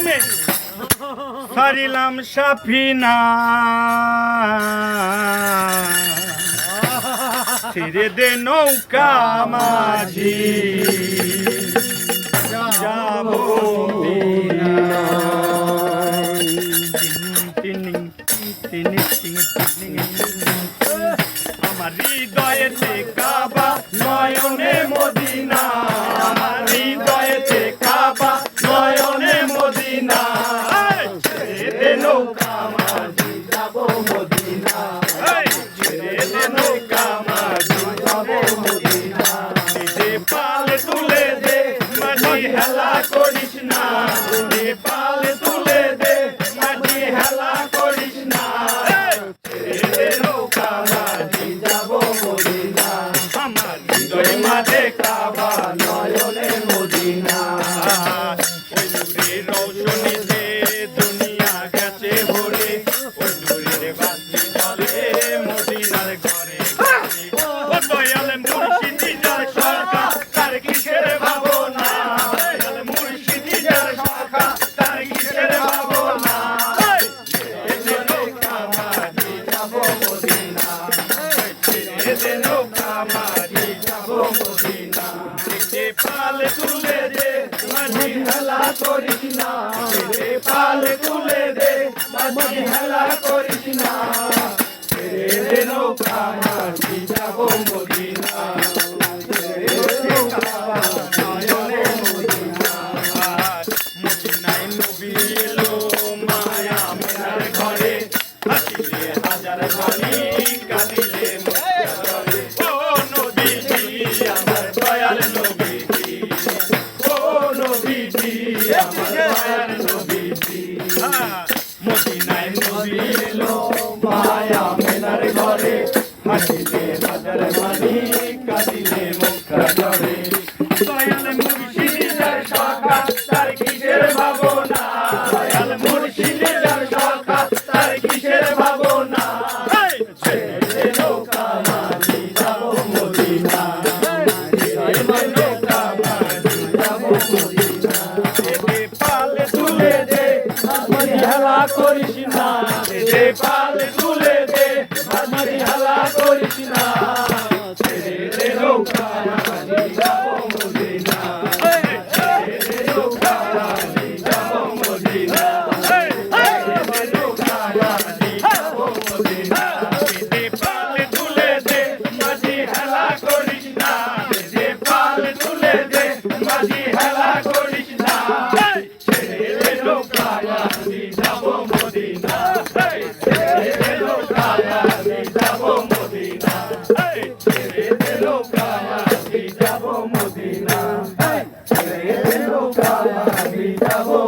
নামে সারিলাম সাফিনা ছেড়ে দে নৌকা মাঝি যাবো আমার হৃদয়েতে কাবা নয়নে মদিনা আমার হৃদয়েতে কাবা নয়নে মদিনা ছেড়ে দে নৌকা মাঝি যাবো মদিনা ছেড়ে দে নৌকা মাঝি যাবো মদিনা নিজে পাল তুলে দে মাঝি হেলা করিস না নিজে পাল তুলে দে মাঝি হেলা করিস না ছেড়ে দে নৌকা মাঝি যাবো মদিনা আমার হৃদয় মাঝে কাবা নয়নে মদিনা ওই নূরের রৌশনীতে দুনিয়া গেছে ভরে ওই নূরের বাতি জ্বলে মদিনার ঘরে ও দয়াল মুর্শিদি যার সরকার তার কিসের ভাবনা দয়াল মুর্শিদি যার সরকার তার কিসের ভাবনা ছেড়ে দে নৌকা মাঝি যাবো মদিনা ছেড়ে দে নৌকা মাঝি যাবো মদিনা নিজে পাল তুলে দে মাঝি হেলা করিস না নিজে পাল তুলে দে মাঝি হেলা করিস না ছেড়ে দে নৌকা মাঝি যাবো মদিনা ছেড়ে দে নৌকা নয়নে মদিনা মদিনায় নবী এলো মায়া মেনার ঘরে হাসিলে হাজার বাণী কাঁদিলে ও নবীজি আমার দয়াল নবীজি ও নবীজি আমার দয়াল নবীজি মদিনায় নবী এলো মায়া মেনার ঘরে হাসিলে হাজার বাণী কাঁদিলে মুক্তা ঝরে দয়াল মুর্শিদি যার সখা তার কিসের ভাবনা দয়াল মুর্শিদি যার সখা তার কিসের ভাবনা ছেড়ে দে নৌকা মাঝি যাবো মদিনা ছেড়ে দে নৌকা মাঝি যাবো মদিনা দে পাল তুলে দে মাঝি হেলা করিস না দে পাল তুলে দে মাঝি হেলা করিস না ছেড়ে দে নৌকা মাঝি যাবো মদিনা ছেড়ে দে নৌকা মাঝি যাবো মদিনা ছেড়ে দে নৌকা মাঝি যাবো মদিনা দে পাল তুলে দে মাঝি হেলা করিস না দে পাল তুলে দে মাঝি হেলা করিস না ছেড়ে দে নৌকা মাঝি যাবো মদিনা ছেড়ে দে নৌকা মাঝি যাবো মদিনা ছেড়ে দে নৌকা মাঝি যাবো মদিনা ছেড়ে দে নৌকা মাঝি যাবো